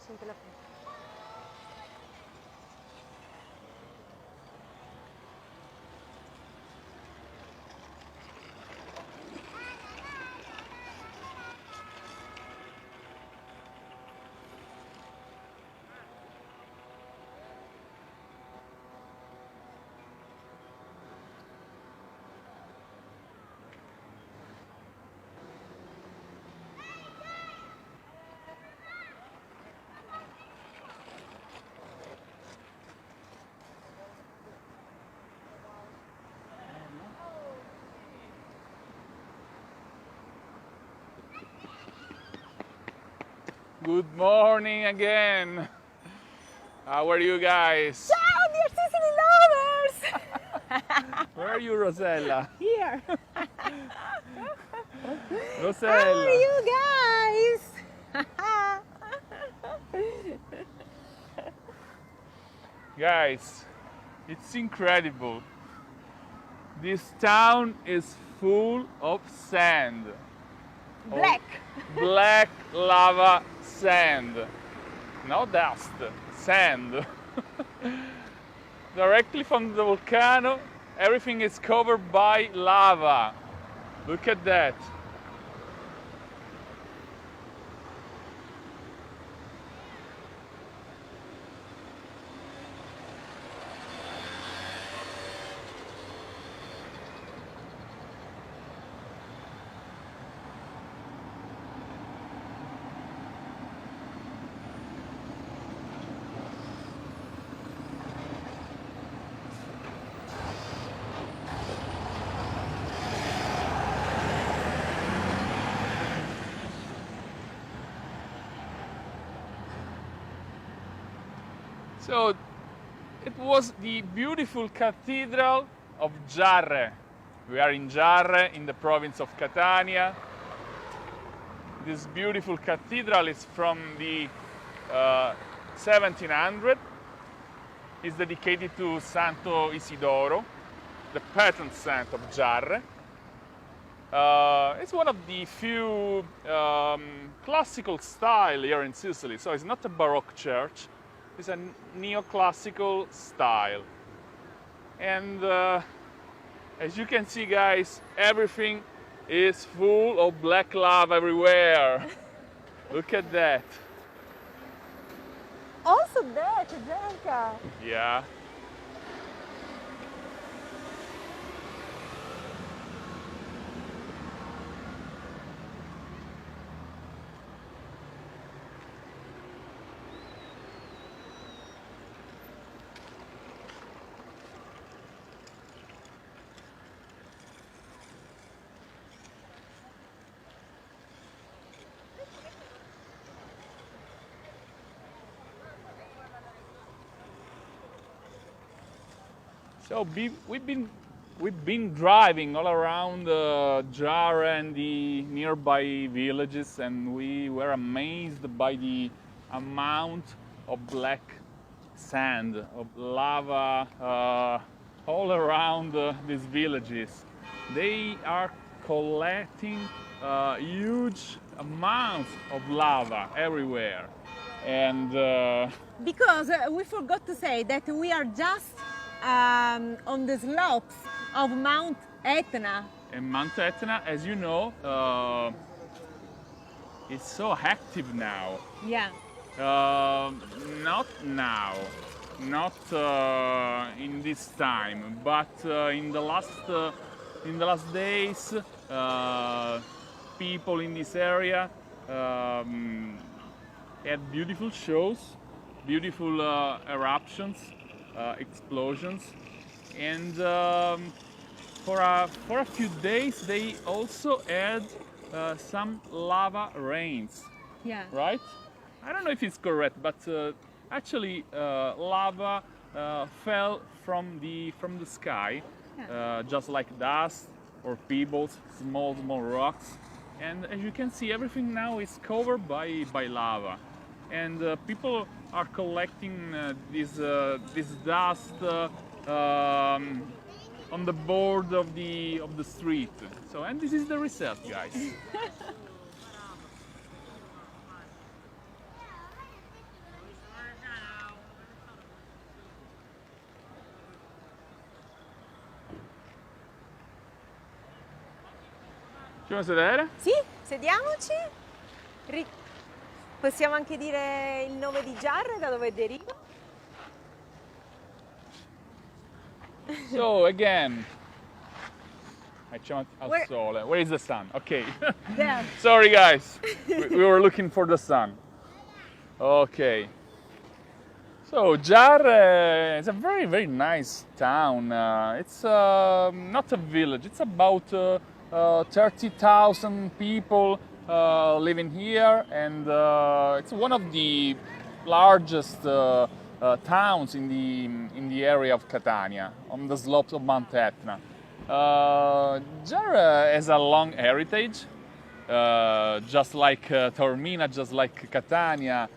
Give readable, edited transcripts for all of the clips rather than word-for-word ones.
sin teléfono. Good morning again. How are you guys? Ciao, dear Sicily lovers! Where are you, Rosella? Here. Rosella. How are you guys? Guys, it's incredible. This town is full of sand. Black. Black lava sand. No dust, sand. Directly from the volcano, everything is covered by lava. Look at that. So it was the beautiful cathedral of Giarre. We are in Giarre in the province of Catania. This beautiful cathedral is from the 1700. It's dedicated to Santo Isidoro, the patron saint of Giarre. It's one of the few classical style here in Sicily, so it's not a Baroque church. It's a neoclassical style. And as you can see, guys, everything is full of black lava everywhere. Look at that. Also that, Bianca. Yeah. So we've been driving all around Giarre and the nearby villages, and we were amazed by the amount of black sand, of lava all around these villages. They are collecting huge amounts of lava everywhere, and Because we forgot to say that we are just on the slopes of Mount Etna. And Mount Etna, as you know, is so active now. Yeah. Not now, not in this time, but in the last days, people in this area had beautiful shows, beautiful eruptions, explosions, and for a few days they also had some lava rains. Yeah. Right? I don't know if it's correct, but actually lava fell from the sky, just like dust or pebbles, small rocks. And as you can see, everything now is covered by lava, and people are collecting this dust on the board of the street. So, and this is the result, guys. Possiamo sedere? Sì, sediamoci. Ri- Possiamo anche dire il nome di Giarre, da dove deriva? So again, facciamo al Where- sole. Where is the sun? Okay. There. Sorry guys, we were looking for the sun. Okay. So Giarre is a very very nice town. It's not a village. It's about 30,000 people living here, and it's one of the largest towns in the area of Catania, on the slopes of Mount Etna. Giarre has a long heritage, just like Taormina, just like Catania,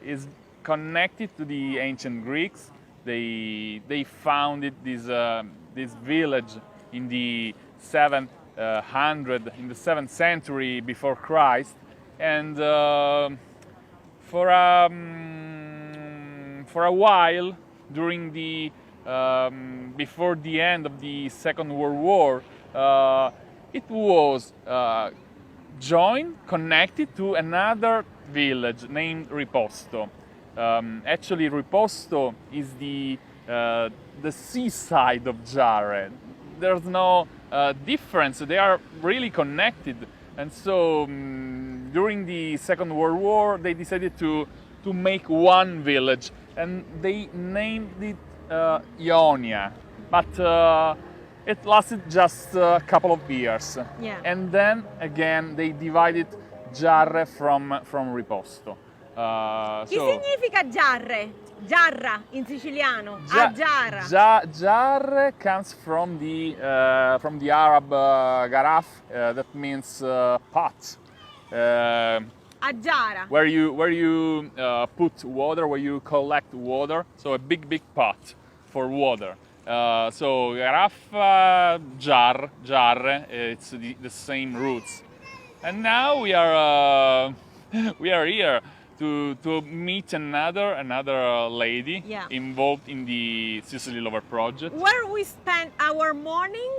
is connected to the ancient Greeks. They founded this village in the 7th century before Christ, and for a while during the before the end of the Second World War, it was connected to another village named Riposto. Actually, Riposto is the seaside of Giarre. There's no difference. They are really connected. And so during the Second World War, they decided to make one village, and they named it Ionia. But it lasted just a couple of years. Yeah. And then again, they divided Giarre from Riposto. Che significa Giarre? Giarra in siciliano. Giara. Giarre comes from the Arab garaf, that means pot. Giara. Where you put water, where you collect water. So a big pot for water. So garaf, Giarre, it's the same roots. And now we are here to meet another lady involved in the Sicily Lover project. Where we spend our morning?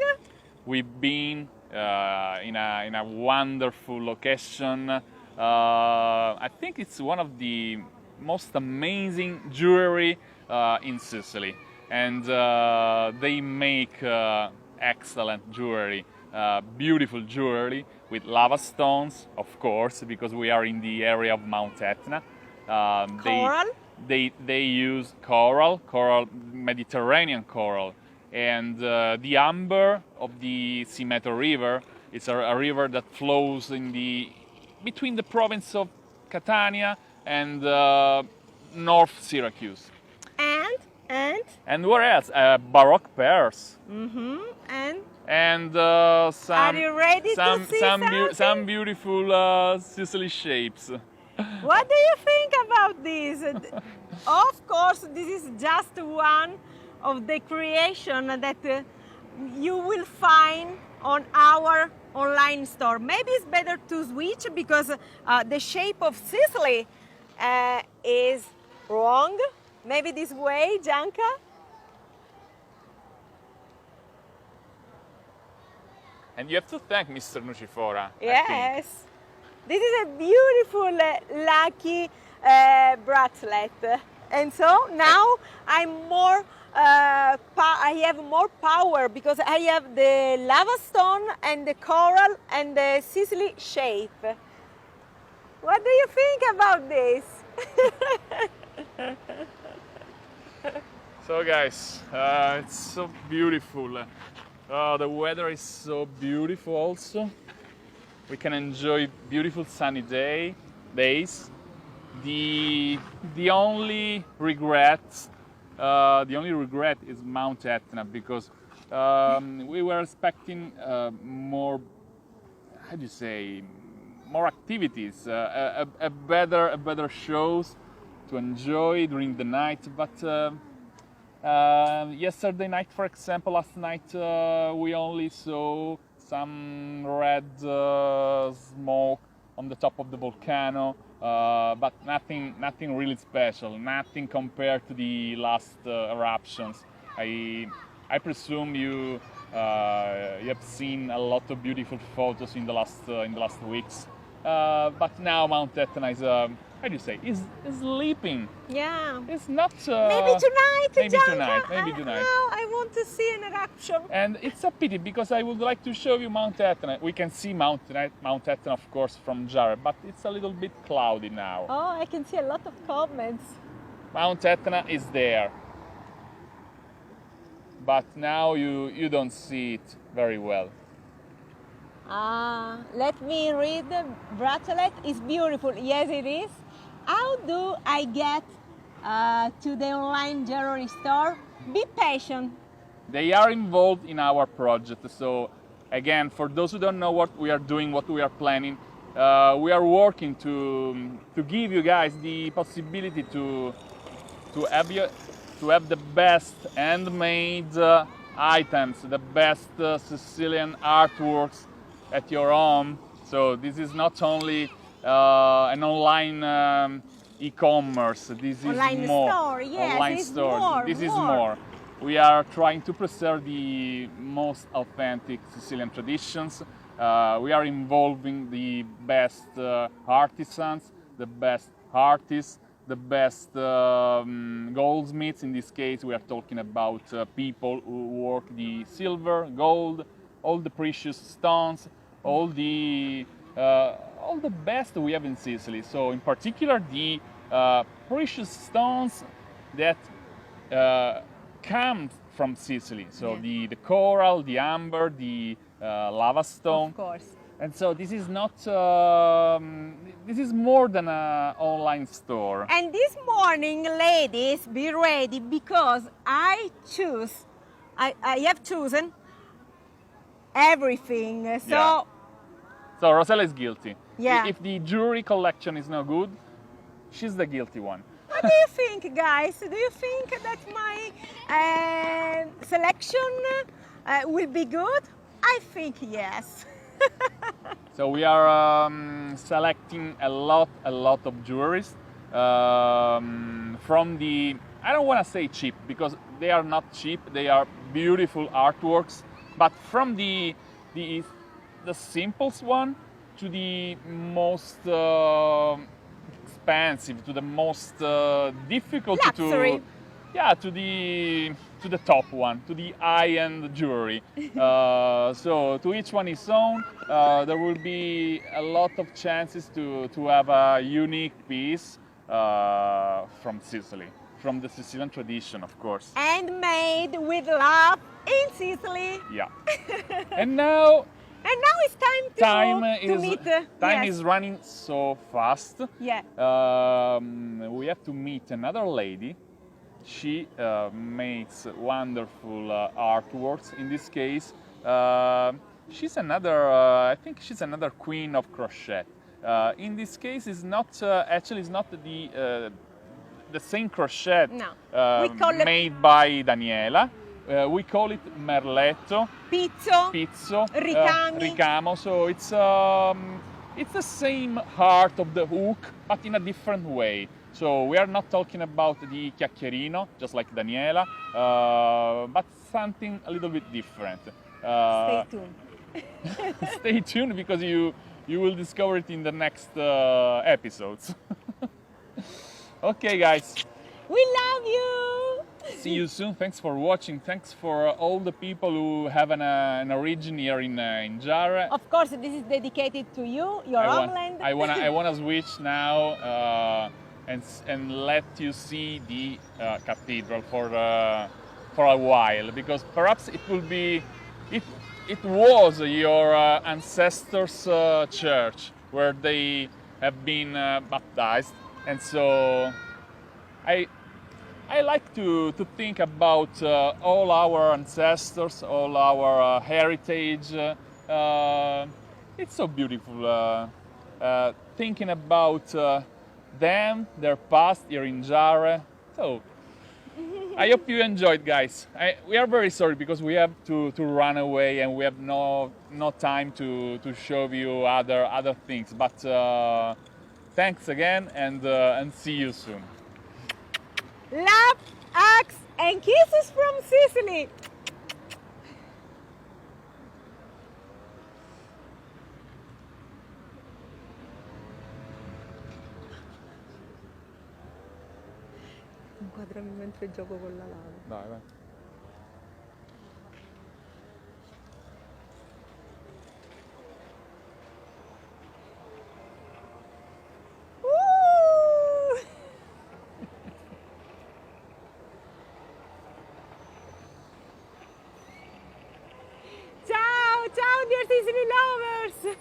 We've been in a wonderful location. I think it's one of the most amazing jewelry in Sicily, and they make excellent jewelry, beautiful jewelry with lava stones, of course, because we are in the area of Mount Etna. Coral? They use coral, Mediterranean coral, and the amber of the Simeto River. It's a river that flows between the province of Catania and North Syracuse. And where else? Baroque pears. And some, are you ready to see some beautiful Sicily shapes. What do you think about this? Of course, this is just one of the creation that you will find on our online store. Maybe it's better to switch because the shape of Sicily is wrong. Maybe this way, Gianca? And you have to thank Mr. Nucifora. Yes. This is a beautiful lucky bracelet. And so now I'm more, I have more power because I have the lava stone and the coral and the Sicily shape. What do you think about this? So guys, it's so beautiful. The weather is so beautiful also. We can enjoy beautiful sunny days. The only regret is Mount Etna, because we were expecting more, how do you say, more activities, a better shows to enjoy during the night. But yesterday night, for example, last night we only saw some red smoke on the top of the volcano, but nothing really special, nothing compared to the last eruptions. I presume you have seen a lot of beautiful photos in the last weeks. But now Mount Etna is how do you say is sleeping. Yeah. It's not. Maybe tonight, Maybe Gianca. tonight. Maybe tonight. Now I want to see an eruption. And it's a pity because I would like to show you Mount Etna. We can see Mount Etna, of course, from Giarre, but it's a little bit cloudy now. Oh, I can see a lot of comments. Mount Etna is there. But now you don't see it very well. Let me read the bracelet. It's beautiful. Yes, it is. How do I get to the online jewelry store? Be patient. They are involved in our project. So again, for those who don't know what we are doing, what we are planning, we are working to give you guys the possibility to have the best handmade items, the best Sicilian artworks at your home. So this is not only an online e-commerce. This Online is more. store, yes, online it's store. more, This is more. more. We are trying to preserve the most authentic Sicilian traditions. We are involving the best artisans, the best artists, the best goldsmiths. In this case, we are talking about people who work the silver, gold, all the precious stones, all the best we have in Sicily. So, in particular, the precious stones that come from Sicily. So, Yeah. the coral, the amber, the lava stone. Of course. And so this is not. This is more than an online store. And this morning, ladies, be ready because I have chosen everything. So, Yeah. So Rosella is guilty. Yeah. If the jewelry collection is no good, she's the guilty one. what do you think, guys? Do you think that my selection will be good? I think yes. So we are selecting a lot of jewelries from the. I don't want to say cheap because they are not cheap. They are beautiful artworks, but from the simplest one to the most expensive, to the most difficult Luxury. to the top one, to the high-end jewelry. So to each one his own. There will be a lot of chances to have a unique piece from Sicily, from the Sicilian tradition, of course. And made with love in Sicily. Yeah. And now And now it's time to meet. time yes. is running so fast. Yeah. We have to meet another lady. She makes wonderful artworks. In this case, she's another. I think she's another queen of crochet. In this case, it's not actually it's not the same crochet No. We call it made by Daniela. We call it merletto, pizzo, pizzo, ricami. ricamo. So it's the same heart of the hook, but in a different way. So we are not talking about the chiacchierino, just like Daniela, but something a little bit different. Stay tuned. Stay tuned because you will discover it in the next episodes. Okay, guys. We love you. See you soon. Thanks for watching. Thanks for all the people who have an origin here in Giarre. Of course, this is dedicated to you, your homeland. I wanna switch now and let you see the cathedral for a while, because perhaps it will be it was your ancestors' church where they have been baptized, and so I like to think about all our ancestors, all our heritage. It's so beautiful thinking about them, their past here in Giarre. So I hope you enjoyed, guys. We are very sorry because we have to run away and we have no time to show you other things. But thanks again, and see you soon. Love, hugs, and kisses from Sicily. concentrarmi mentre gioco con la lava. Dai, vai. Ciao, ciao dear Sicily lovers!